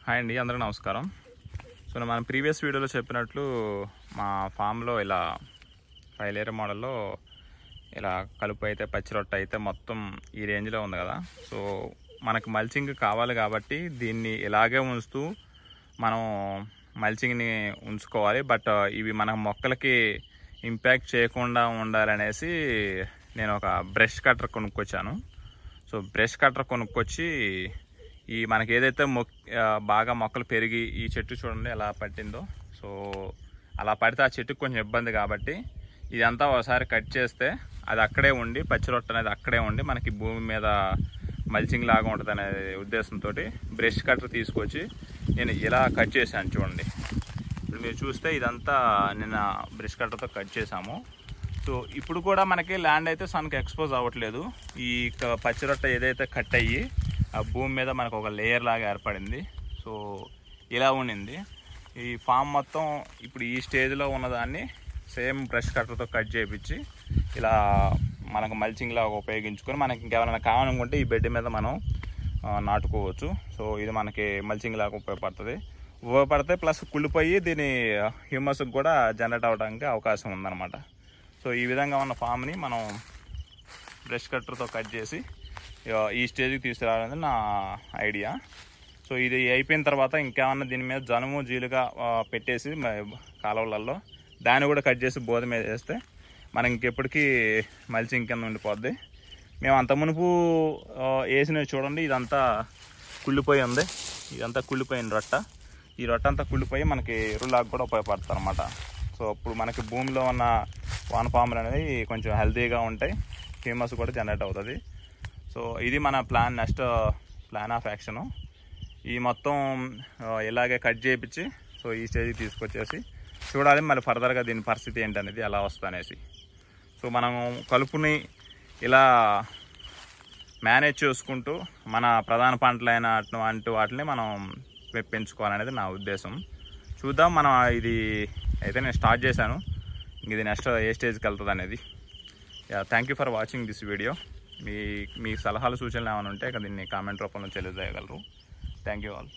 Hi అండి, అందరికీ నమస్కారం. సో మనం ప్రీవియస్ వీడియోలో చెప్పినట్లు మా ఫామ్లో ఇలా 5 లేయర్ మోడల్లో ఇలా కలుపు అయితే పచ్చి రొట్ట అయితే మొత్తం ఈ రేంజ్లో ఉంది కదా. సో మనకు మల్చింగ్ కావాలి కాబట్టి దీన్ని ఇలాగే ఉంచుతూ మనం మల్చింగ్ని ఉంచుకోవాలి. బట్ ఇవి మన మొక్కలకి ఇంపాక్ట్ చేయకుండా ఉండాలనేసి నేను ఒక బ్రష్ కట్టర్ కొనుక్కొచ్చాను. సో బ్రష్ కట్టర్ కొనుక్కొచ్చి ఈ మనకి ఏదైతే బాగా మొక్కలు పెరిగి ఈ చెట్టు చూడండి ఎలా పట్టిందో. సో అలా పడితే ఆ చెట్టుకు కొంచెం ఇబ్బంది కాబట్టి ఇదంతా ఒకసారి కట్ చేస్తే అది అక్కడే ఉండి పచ్చి రొట్ట అనేది అక్కడే ఉండి మనకి భూమి మీద మల్చింగ్ లాగా ఉంటుంది అనే ఉద్దేశంతో బ్రష్ కట్టర్ తీసుకొచ్చి నేను ఇలా కట్ చేశాను. చూడండి, ఇప్పుడు మీరు చూస్తే ఇదంతా నిన్న బ్రష్ కట్టర్తో కట్ చేసాము. సో ఇప్పుడు కూడా మనకి ల్యాండ్ అయితే సన్కి ఎక్స్పోజ్ అవ్వట్లేదు. ఈ పచ్చి రొట్ట ఏదైతే కట్ అయ్యి ఆ భూమి మీద మనకు ఒక లేయర్ లాగా ఏర్పడింది. సో ఇలా ఉండింది ఈ ఫామ్ మొత్తం. ఇప్పుడు ఈ స్టేజ్లో ఉన్నదాన్ని సేమ్ బ్రష్ కట్టర్తో కట్ చేయించి ఇలా మనకు మల్చింగ్ లాగా ఉపయోగించుకొని మనకి ఇంకేమైనా కావాలనుకుంటే ఈ బెడ్ మీద మనం నాటుకోవచ్చు. సో ఇది మనకి మల్చింగ్ లాగా ఉపయోగపడితే ప్లస్ కుళ్ళిపోయి దీని హ్యూమస్కి కూడా జనరేట్ అవ్వడానికి అవకాశం ఉందన్నమాట. సో ఈ విధంగా ఉన్న ఫామ్ని మనం బ్రష్ కట్టర్తో కట్ చేసి ఈ స్టేజ్కి తీసుకురావాలని నా ఐడియా. సో ఇది అయిపోయిన తర్వాత ఇంకేమన్నా దీని మీద జనుము జీలుగా పెట్టేసి కాలువలలో దాన్ని కూడా కట్ చేసి బోధ మీద వేస్తే మనకి ఇంకెప్పటికీ మల్చింగ్ కింద ఉండిపోద్ది. మేము అంత మునుపు వేసినవి చూడండి, ఇదంతా కుళ్ళిపోయి ఉంది. ఇదంతా కుళ్ళిపోయిన రొట్ట. ఈ రొట్ట అంతా కుళ్ళిపోయి మనకి ఎరువులాగా కూడా ఉపయోగపడుతుంది అనమాట. సో అప్పుడు మనకి భూమిలో ఉన్న వానపాములు అనేది కొంచెం హెల్తీగా ఉంటాయి, హ్యూమస్ కూడా జనరేట్ అవుతుంది. సో ఇది మన నెక్స్ట్ ప్లాన్ ఆఫ్ యాక్షను. ఈ మొత్తం ఇలాగే కట్ చేయించి సో ఈ స్టేజ్కి తీసుకొచ్చేసి చూడాలి మళ్ళీ ఫర్దర్గా దీని పరిస్థితి ఏంటనేది ఎలా వస్తుంది అనేసి. సో మనం కలుపుని ఇలా మేనేజ్ చేసుకుంటూ మన ప్రధాన పంటలైన అటువంటి వాటిని మనం పెంచుకోవాలనేది నా ఉద్దేశం. చూద్దాం. మనం ఇది అయితే నేను స్టార్ట్ చేశాను, ఇది నెక్స్ట్ ఏ స్టేజ్కి వెళ్తుంది అనేది. Thank you for watching this video. మీ సలహాలు సూచనలు ఏమైనా ఉంటే దీన్ని కామెంట్ రూపంలో తెలియజేయగలరు. Thank you all.